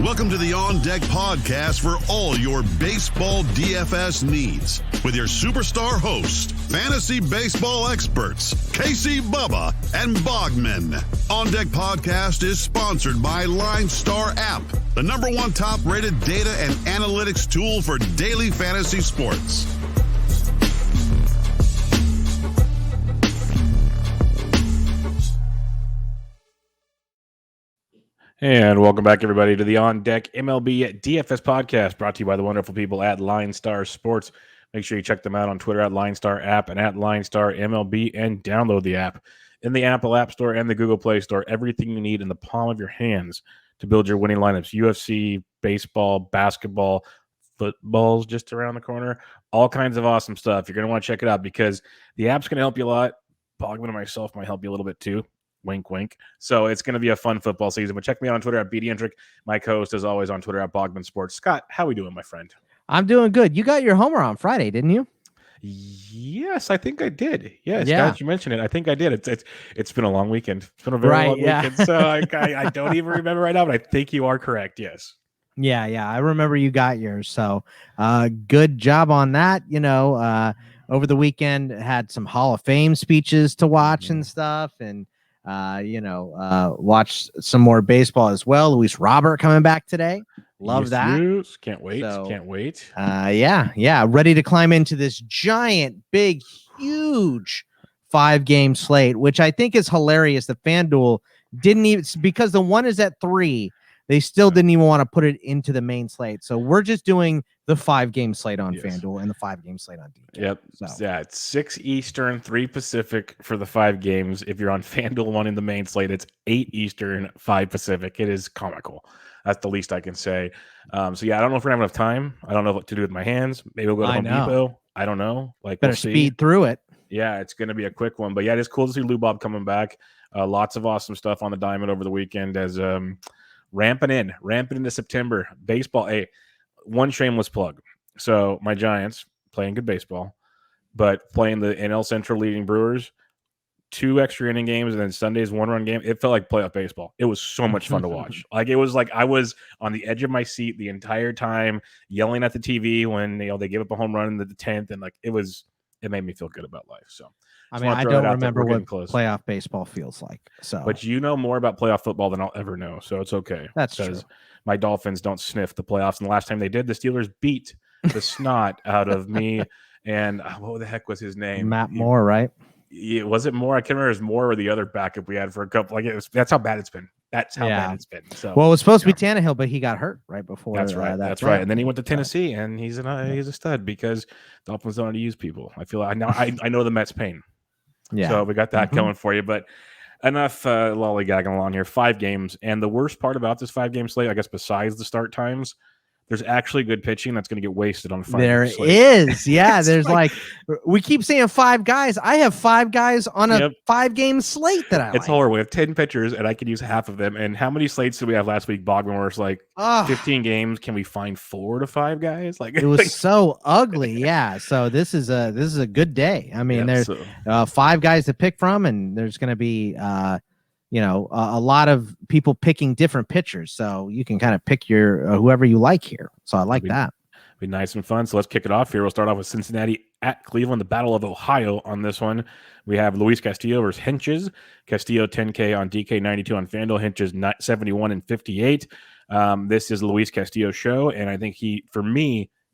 Welcome to the On Deck podcast for all your baseball DFS needs with your superstar hosts, fantasy baseball experts, Casey, Bubba, and Bogman. On Deck podcast is sponsored by LineStar app, the #1 top-rated data and analytics tool for daily fantasy sports. And welcome back, everybody, to the On Deck MLB DFS podcast, brought to you by the wonderful people at LineStar Sports. Make sure you check them out on Twitter at LineStar app and at LineStar MLB, and download the app in the Apple App Store and the Google Play Store. Everything you need in the palm of your hands to build your winning lineups. UFC, baseball, basketball, football's just around the corner. All kinds of awesome stuff. You're going to want to check it out because the app's going to help you a lot. Bogman and myself might help you a little bit too. Wink, wink. So it's going to be a fun football season. But check me out on Twitter at BDentrick. My co-host, as always, on Twitter at Bogman Sports. Scott, how we doing, my friend? I'm doing good. You got your homer on Friday, didn't you? Yes, I think I did. Yes, yeah. Scott, you mentioned it. I think I did. It's been a long weekend. It's been a very long weekend. So I don't even remember right now, but I think you are correct. Yes. Yeah. I remember you got yours. So good job on that. Over the weekend, had some Hall of Fame speeches to watch and stuff. And watch some more baseball as well. Luis Robert coming back today. Love that. Yes. Can't wait. Yeah. Ready to climb into this giant, big, huge 5-game slate, which I think is hilarious. The FanDuel didn't even, because the one is at 3, they still didn't even want to put it into the main slate. So we're just doing the 5-game slate on FanDuel and the 5-game slate on DK. Yep. So. Yeah, it's 6 Eastern, 3 Pacific for the 5 games. If you're on FanDuel one in the main slate, it's 8 Eastern, 5 Pacific. It is comical. That's the least I can say. I don't know if we're having enough time. I don't know what to do with my hands. Maybe we'll go to Home Depot. I don't know. Better speed through it. Yeah, it's going to be a quick one. But yeah, it is cool to see Lou Bob coming back. Lots of awesome stuff on the diamond over the weekend as ramping into September. Baseball, one shameless plug. So my Giants playing good baseball, but playing the NL Central leading Brewers, 2 extra inning games, and then Sunday's 1-run game. It felt like playoff baseball. It was so much fun to watch. It was like I was on the edge of my seat the entire time, yelling at the TV when they gave up a home run in the 10th, and it made me feel good about life. So I don't remember what playoff baseball feels like. So, but you know more about playoff football than I'll ever know, so it's okay. That's true. My Dolphins don't sniff the playoffs, and the last time they did, the Steelers beat the snot out of me. And what the heck was his name? Matt Moore, right? Was it Moore? I can't remember. It was Moore or the other backup we had for a couple. That's how bad it's been. That's how bad it's been. So, well, it was supposed to be Tannehill, but he got hurt right before. That's right. That's right. And then he went to Tennessee, and he's a stud because Dolphins don't know how to use people. I feel I know the Mets' pain. Yeah. So we got that going for you. But enough lollygagging along here. 5 games, and the worst part about this 5-game slate, I guess, besides the start times, there's actually good pitching that's going to get wasted on 5 There slate. is. Yeah, there's we keep saying 5 guys. I have 5 guys on a 5-game slate that It's horrible. We have 10 pitchers, and I could use half of them. And how many slates did we have last week, Bogman, where it's 15 games? Can we find 4 to 5 guys? It was so ugly. Yeah. So this is a good day. I mean, there's 5 guys to pick from, and there's going to be a lot of people picking different pitchers, so you can kind of pick your whoever you like here. So I like that. Be nice and fun. So let's kick it off here. We'll start off with Cincinnati at Cleveland, the Battle of Ohio. On this one, we have Luis Castillo versus Hinches. Castillo 10K on DK, 92 on FanDuel. Hinches 71 and 58. This is Luis Castillo's show, and I think he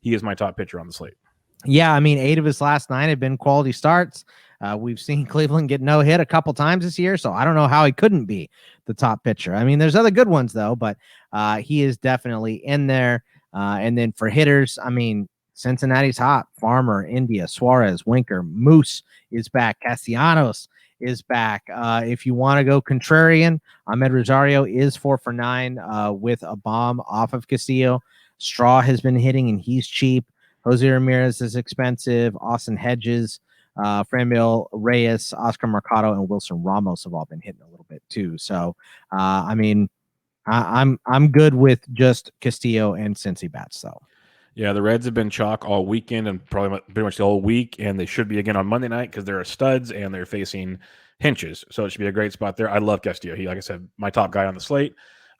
is my top pitcher on the slate. Yeah, I mean, 8 of his last 9 have been quality starts. We've seen Cleveland get no hit a couple times this year, so I don't know how he couldn't be the top pitcher. I mean, there's other good ones, though, but he is definitely in there. And then for hitters, I mean, Cincinnati's hot. Farmer, India, Suarez, Winker, Moose is back. Castellanos is back. If you want to go contrarian, Ahmed Rosario is 4 for 9 with a bomb off of Castillo. Straw has been hitting, and he's cheap. Jose Ramirez is expensive. Austin Hedges, Franmil Reyes, Oscar Mercado, and Wilson Ramos have all been hitting a little bit too. So, I mean, I'm good with just Castillo and Cincy bats though. Yeah, the Reds have been chalk all weekend and probably pretty much the whole week, and they should be again on Monday night because they're studs and they're facing Hinches. So it should be a great spot there. I love Castillo. He, like I said, my top guy on the slate.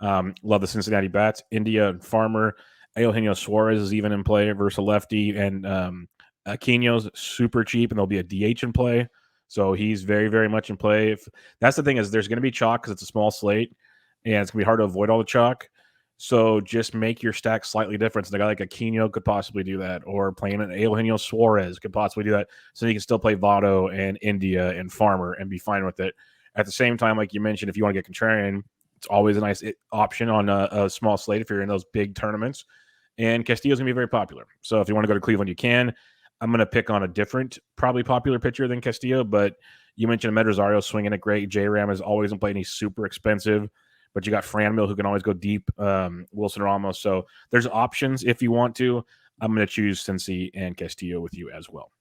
Love the Cincinnati bats. India and Farmer. Eugenio Suarez is even in play versus a lefty. And Aquino's super cheap, and there'll be a DH in play. So he's very, very much in play. That's the thing is there's going to be chalk because it's a small slate, and it's going to be hard to avoid all the chalk. So just make your stack slightly different. So a guy like Aquino could possibly do that, or playing an Eugenio Suarez could possibly do that. So you can still play Votto and India and Farmer and be fine with it. At the same time, like you mentioned, if you want to get contrarian, it's always a nice option on a small slate if you're in those big tournaments. And Castillo's going to be very popular. So if you want to go to Cleveland, you can. I'm going to pick on a different, probably popular pitcher than Castillo, but you mentioned Med Rosario swinging it great. J-Ram is always in play, and he's super expensive. But you got Franmil, who can always go deep, Wilson Ramos. So there's options if you want to. I'm going to choose Cincy and Castillo with you as well.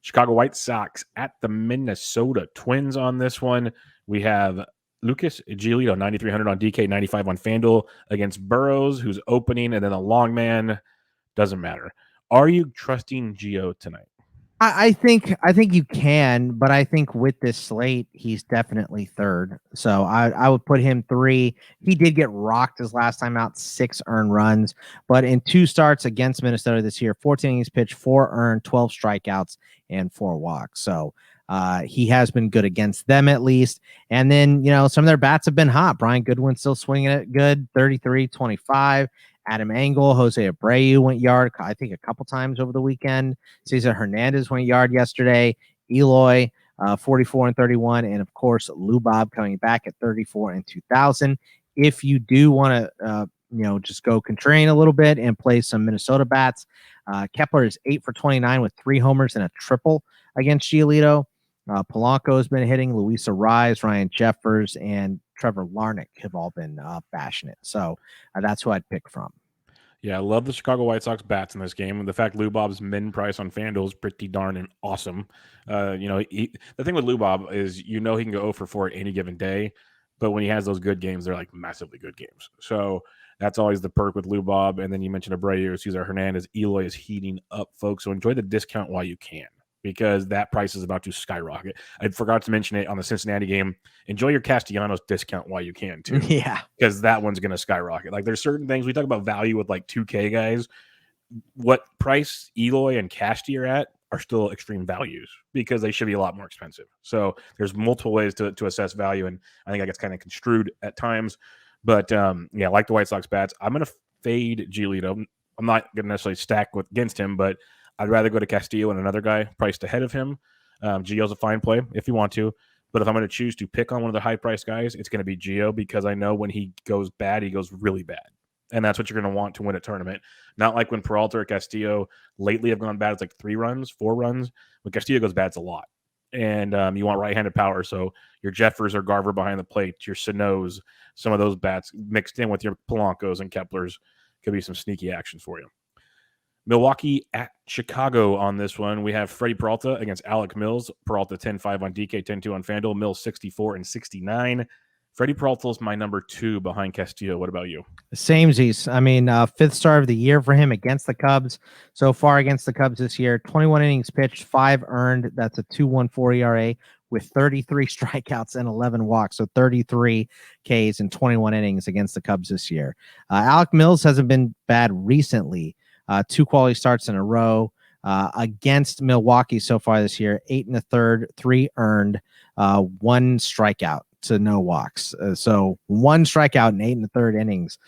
Chicago White Sox at the Minnesota Twins on this one. We have Lucas Giolito, 9,300 on DK, 95 on FanDuel against Burrows, who's opening, and then a long man. Doesn't matter. Are you trusting Gio tonight? I think you can, but I think with this slate, he's definitely third. So I would put him 3. He did get rocked his last time out, 6 earned runs, but in 2 starts against Minnesota this year, 14 innings pitched, 4 earned, 12 strikeouts, and 4 walks. So he has been good against them at least. And then, some of their bats have been hot. Brian Goodwin's still swinging it good, 33-25. Adam Engel, Jose Abreu went yard, I think, a couple times over the weekend. Cesar Hernandez went yard yesterday. Eloy, 44-31. And, of course, Lou Bob coming back at 34 and 2,000. If you do want to, just go contrarian a little bit and play some Minnesota bats, Kepler is 8 for 29 with 3 homers and a triple against Giolito. Polanco has been hitting. Luis Arraez, Ryan Jeffers, and Trevor Larnach have all been bashing it. So that's who I'd pick from. Yeah, I love the Chicago White Sox bats in this game. And the fact Lou Bob's min price on FanDuel is pretty darn and awesome. The thing with Lou Bob is, he can go 0 for 4 at any given day. But when he has those good games, they're like massively good games. So that's always the perk with Lou Bob. And then you mentioned Abreu, Cesar Hernandez, Eloy is heating up, folks. So enjoy the discount while you can, because that price is about to skyrocket. I forgot to mention it on the Cincinnati game. Enjoy your Castellanos discount while you can, too. Yeah. Because that one's going to skyrocket. Like, there's certain things. We talk about value with, like, 2K guys. What price Eloy and Casty are at are still extreme values because they should be a lot more expensive. So there's multiple ways to assess value, and I think that gets kind of construed at times. But, like the White Sox bats, I'm going to fade Giolito. I'm not going to necessarily stack against him, but I'd rather go to Castillo and another guy priced ahead of him. Gio's a fine play if you want to. But if I'm going to choose to pick on one of the high-priced guys, it's going to be Gio, because I know when he goes bad, he goes really bad. And that's what you're going to want to win a tournament. Not like when Peralta or Castillo lately have gone bad. It's like 3 runs, 4 runs. When Castillo goes bad, it's a lot. And you want right-handed power. So your Jeffers or Garver behind the plate, your Sano's, some of those bats mixed in with your Polancos and Keplers could be some sneaky actions for you. Milwaukee at Chicago on this one. We have Freddie Peralta against Alec Mills. Peralta 10-5 on DK, 10-2 on FanDuel. Mills 64 and 69. Freddie Peralta is my number 2 behind Castillo. What about you? Samesies. I mean, 5th star of the year for him against the Cubs. So far against the Cubs this year, 21 innings pitched, 5 earned. That's a 2.14 ERA with 33 strikeouts and 11 walks. So 33 Ks in 21 innings against the Cubs this year. Alec Mills hasn't been bad recently. 2 quality starts in a row against Milwaukee so far this year. 8 1/3, 3 earned, 1 strikeout to no walks. So 1 strikeout in 8 1/3 innings.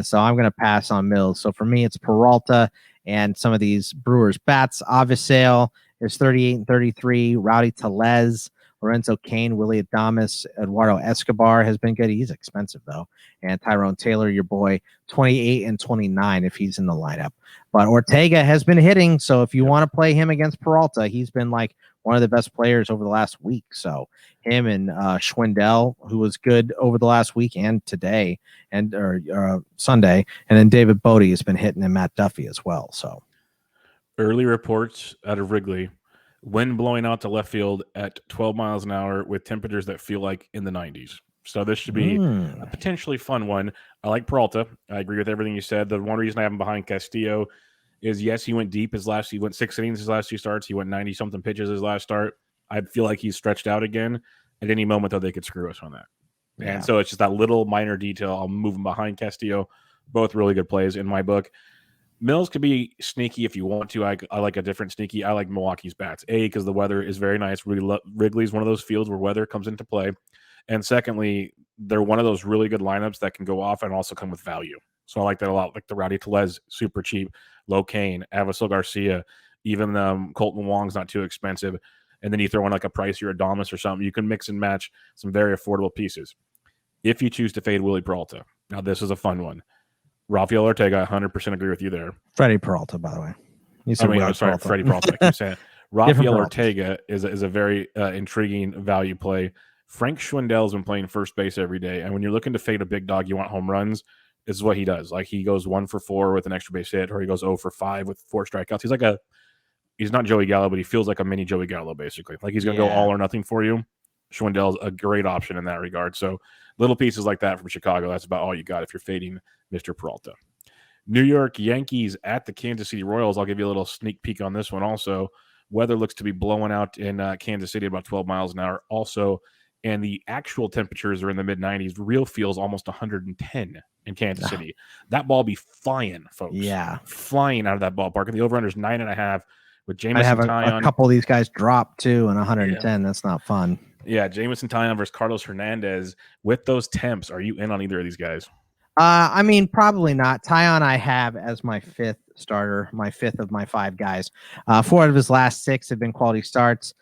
So I'm going to pass on Mills. So for me, it's Peralta and some of these Brewers bats. Avisale is 38 and 33. Rowdy Tellez, Lorenzo Cain, Willie Adames, Eduardo Escobar has been good. He's expensive, though. And Tyrone Taylor, your boy, 28 and 29 if he's in the lineup. But Ortega has been hitting, so if you want to play him against Peralta, he's been like one of the best players over the last week. So him and Schwindel, who was good over the last week and today or Sunday, and then David Bodie has been hitting, and Matt Duffy as well. So early reports out of Wrigley. Wind blowing out to left field at 12 miles an hour with temperatures that feel like in the 90s. So this should be a potentially fun one. I like Peralta. I agree with everything you said. The one reason I have him behind Castillo is, yes, he went deep he went 6 innings his last 2 starts. He went 90-something pitches his last start. I feel like he's stretched out again. At any moment, though, they could screw us on that. Yeah. And so it's just that little minor detail. I'll move him behind Castillo. Both really good plays in my book. Mills could be sneaky if you want to. I like a different sneaky. I like Milwaukee's bats. because the weather is very nice. Wrigley's one of those fields where weather comes into play. And secondly, they're one of those really good lineups that can go off and also come with value. So I like that a lot. Like the Rowdy Tellez, super cheap. Locane, Avisail Garcia, even Colton Wong's not too expensive. And then you throw in like a Price or a Adames or something. You can mix and match some very affordable pieces. If you choose to fade Willie Peralta. Now, this is a fun one. Rafael Ortega, 100% agree with you there. Freddie Peralta, by the way. Freddie Peralta. I keep saying Rafael Peraltas. Ortega is a very intriguing value play. Frank Schwindel's been playing first base every day, and when you're looking to fade a big dog, you want home runs. This is what he does. Like he goes 1 for 4 with an extra base hit, or he goes 0 for 5 with 4 strikeouts. He's not Joey Gallo, but he feels like a mini Joey Gallo, basically. Like he's going to go all or nothing for you. Schwindel's a great option in that regard. So little pieces like that from Chicago, that's about all you got if you're fading Mr. Peralta. New York Yankees at the Kansas City Royals. I'll give you a little sneak peek on this one also. Weather looks to be blowing out in Kansas City about 12 miles an hour also, and the actual temperatures are in the mid-90s. Real feels almost 110 in Kansas City. That ball be flying, folks. Yeah. Flying out of that ballpark. And the over-under is 9.5 with Jameson I have Taillon. a couple of these guys drop too, and 110. Yeah. That's not fun. Yeah, Jameson Taillon versus Carlos Hernandez. With those temps, are you in on either of these guys? I mean, probably not. Taillon I have as my 5th starter, my 5th of my 5 guys. 4 out of his last 6 have been quality starts.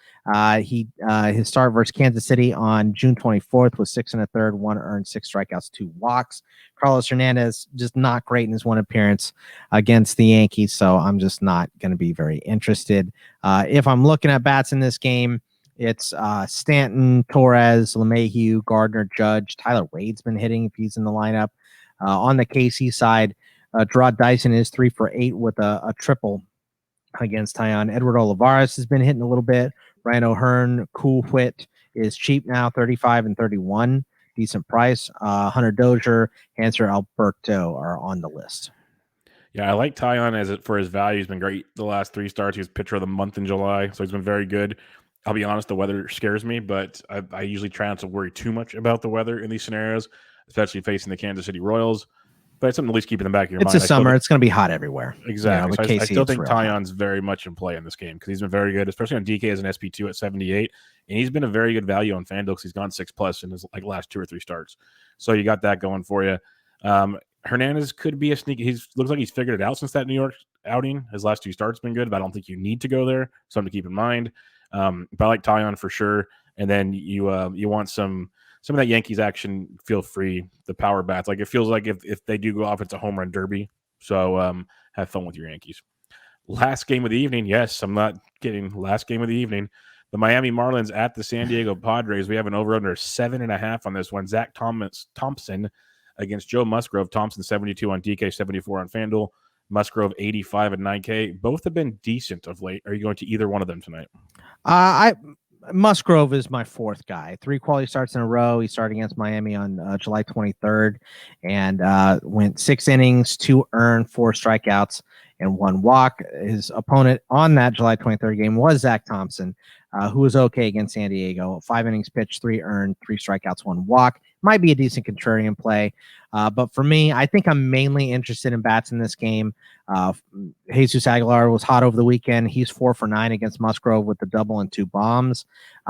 His start versus Kansas City on June 24th was 6 1/3, 1 earned, 6 strikeouts, 2 walks. Carlos Hernandez just not great in his one appearance against the Yankees, so I'm just not going to be very interested. If I'm looking at bats in this game, it's Stanton, Torres, LeMahieu, Gardner, Judge. Tyler Wade's been hitting if he's in the lineup. On the KC side, Gerard Dyson is 3 for 8 with a triple against Taillon. Edward Olivares has been hitting a little bit. Ryan O'Hearn, Cool Whit is cheap now, 35 and 31. Decent price. Hunter Dozier, Hanser Alberto are on the list. Yeah, I like Taillon for his value. He's been great the last 3 starts. He was pitcher of the month in July, so he's been very good. I'll be honest, the weather scares me, but I usually try not to worry too much about the weather in these scenarios, especially facing the Kansas City Royals. But it's something at least keep in the back of your mind. It's a summer. It's going to be hot everywhere. Exactly. You know, I still think Taillon's very much in play in this game because he's been very good, especially on DK as an SP2 at 78. And he's been a very good value on FanDuel because he's gone 6+ in his last 2 or 3 starts. So you got that going for you. Hernandez could be a sneaky. Looks like he's figured it out since that New York outing. His last 2 starts been good, but I don't think you need to go there. Something to keep in mind. But I like Taillon for sure. And then you want some of that Yankees action. Feel free. The power bats. Like it feels like if they do go off, it's a home run derby. So have fun with your Yankees. Last game of the evening. Yes, I'm not kidding. Last game of the evening. The Miami Marlins at the San Diego Padres. We have an over-under 7.5 on this one. Zach Thompson against Joe Musgrove. Thompson 72 on DK, 74 on FanDuel. Musgrove 85 and 9K. Both have been decent of late. Are you going to either one of them tonight? Musgrove is my 4th guy. 3 quality starts in a row. He started against Miami on July 23rd and went 6 innings, 2 earned, 4 strikeouts, and 1 walk. His opponent on that July 23rd game was Zach Thompson, who was okay against San Diego. 5 innings pitched, 3 earned, 3 strikeouts, 1 walk. Might be a decent contrarian play. But for me, I think I'm mainly interested in bats in this game. Jesus Aguilar was hot over the weekend. He's 4 for 9 against Musgrove with the double and 2 bombs.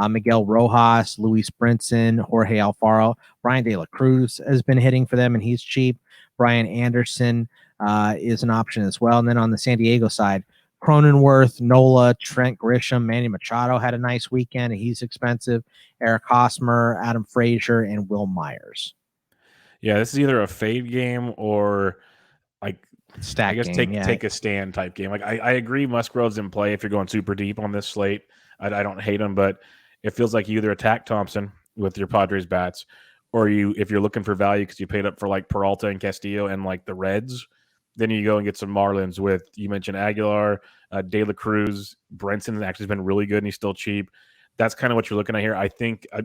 Miguel Rojas, Luis Brinson, Jorge Alfaro. Brian De La Cruz has been hitting for them, and he's cheap. Brian Anderson is an option as well. And then on the San Diego side, Cronenworth, Nola, Trent Grisham, Manny Machado had a nice weekend, and he's expensive. Eric Hosmer, Adam Frazier, and Will Myers. Yeah, this is either a fade game or like stack. I guess take a stand type game. Like I agree, Musgrove's in play if you're going super deep on this slate. I don't hate him, but it feels like you either attack Thompson with your Padres bats, or if you're looking for value because you paid up for like Peralta and Castillo and like the Reds. Then you go and get some Marlins with, you mentioned Aguilar, De La Cruz. Brenson has actually been really good, and he's still cheap. That's kind of what you're looking at here. I think I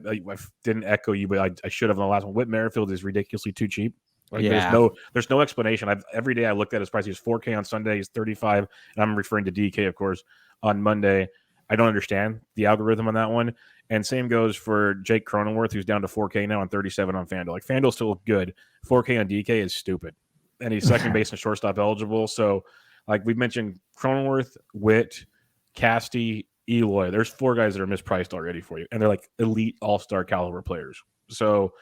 didn't echo you, but I should have on the last one. Whit Merrifield is ridiculously too cheap. Like there's no explanation. Every day I looked at his price. He was 4K on Sunday. He's 35, and I'm referring to DK, of course, on Monday. I don't understand the algorithm on that one. And same goes for Jake Cronenworth, who's down to 4K now and 37 on FanDuel. Like, FanDuel's still good. 4K on DK is stupid. And he's second base and shortstop eligible. So, like we mentioned, Cronenworth, Witt, Castillo, Eloy. There's 4 guys that are mispriced already for you. And they're like elite all-star caliber players. So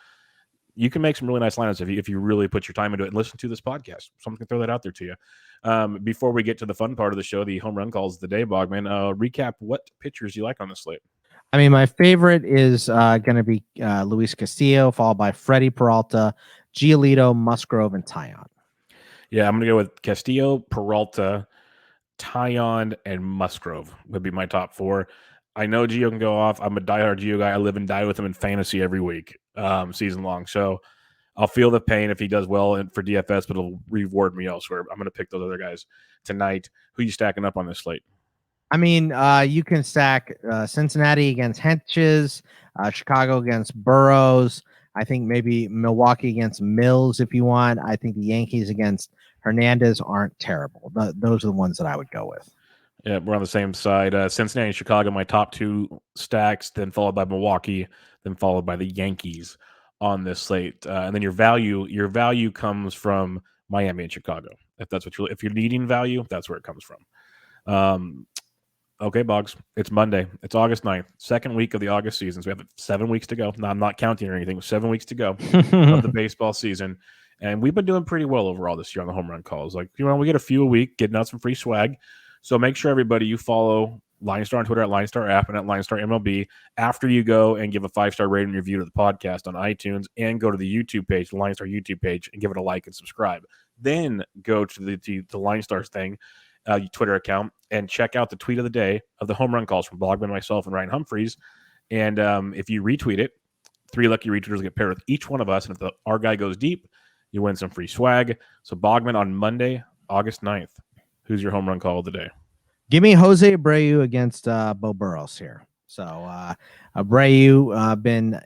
you can make some really nice lineups if you really put your time into it and listen to this podcast. Someone can throw that out there to you. Before we get to the fun part of the show, the home run calls of the day, Bogman, recap what pitchers you like on the slate. I mean, my favorite is going to be Luis Castillo, followed by Freddie, Peralta, Giolito, Musgrove, and Taillon. Yeah, I'm going to go with Castillo, Peralta, Taillon, and Musgrove would be my top 4. I know Gio can go off. I'm a diehard Gio guy. I live and die with him in fantasy every week, season long. So I'll feel the pain if he does well for DFS, but it'll reward me elsewhere. I'm going to pick those other guys tonight. Who are you stacking up on this slate? I mean, you can stack Cincinnati against Hinches, Chicago against Burrows. I think maybe Milwaukee against Mills if you want. I think the Yankees against Hernandez aren't terrible. Those are the ones that I would go with. Yeah, we're on the same side. Cincinnati and Chicago, my top 2 stacks, then followed by Milwaukee, then followed by the Yankees on this slate. And then your value comes from Miami and Chicago. If you're needing value, that's where it comes from. Okay, Boggs, it's Monday. It's August 9th, second week of the August season. So we have 7 weeks to go. No, I'm not counting or anything. 7 weeks to go of the baseball season. And we've been doing pretty well overall this year on the home run calls. Like, we get a few a week, getting out some free swag. So make sure, everybody, you follow LineStar on Twitter at LineStar app and at LineStar MLB after you go and give a 5-star rating and review to the podcast on iTunes, and go to the YouTube page, the LineStar YouTube page, and give it a like and subscribe. Then go to the LineStar's thing, Twitter account, and check out the tweet of the day of the home run calls from Bogman, myself, and Ryan Humphreys. And if you retweet it, 3 lucky retweeters get paired with each one of us. And if our guy goes deep, you win some free swag. So Bogman, on Monday, August 9th, who's your home run call of the day? Give me Jose Abreu against Bo Burrows here. So Abreu been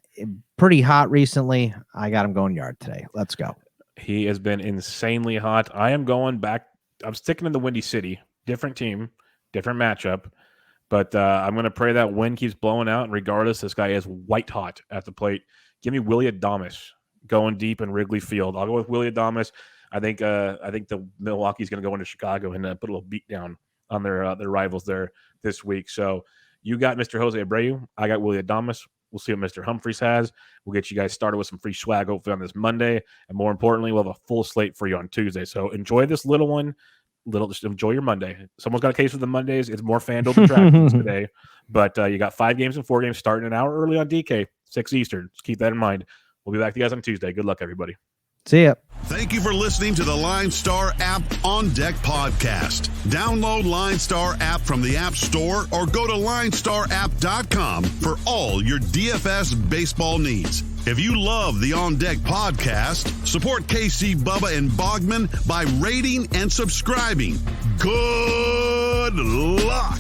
pretty hot recently. I got him going yard today. Let's go. He has been insanely hot. I am going back. I'm sticking in the Windy City. Different team, different matchup. But I'm going to pray that wind keeps blowing out. And regardless, this guy is white hot at the plate. Give me Willy Adames going deep in Wrigley Field. I'll go with Willy Adames. I think the Milwaukee's going to go into Chicago and put a little beat down on their rivals there this week. So you got Mr. Jose Abreu. I got Willy Adames. We'll see what Mr. Humphreys has. We'll get you guys started with some free swag hopefully on this Monday. And more importantly, we'll have a full slate for you on Tuesday. So enjoy this little one. Just enjoy your Monday. Someone's got a case with the Mondays. It's more FanDuel than DraftKings today. But you got 5 games and 4 games starting an hour early on DK, 6 Eastern. Just keep that in mind. We'll be back to you guys on Tuesday. Good luck, everybody. See ya. Thank you for listening to the LineStar app On Deck podcast. Download LineStar app from the App Store or go to linestarapp.com for all your DFS baseball needs. If you love the On Deck podcast, support KC, Bubba, and Bogman by rating and subscribing. Good luck.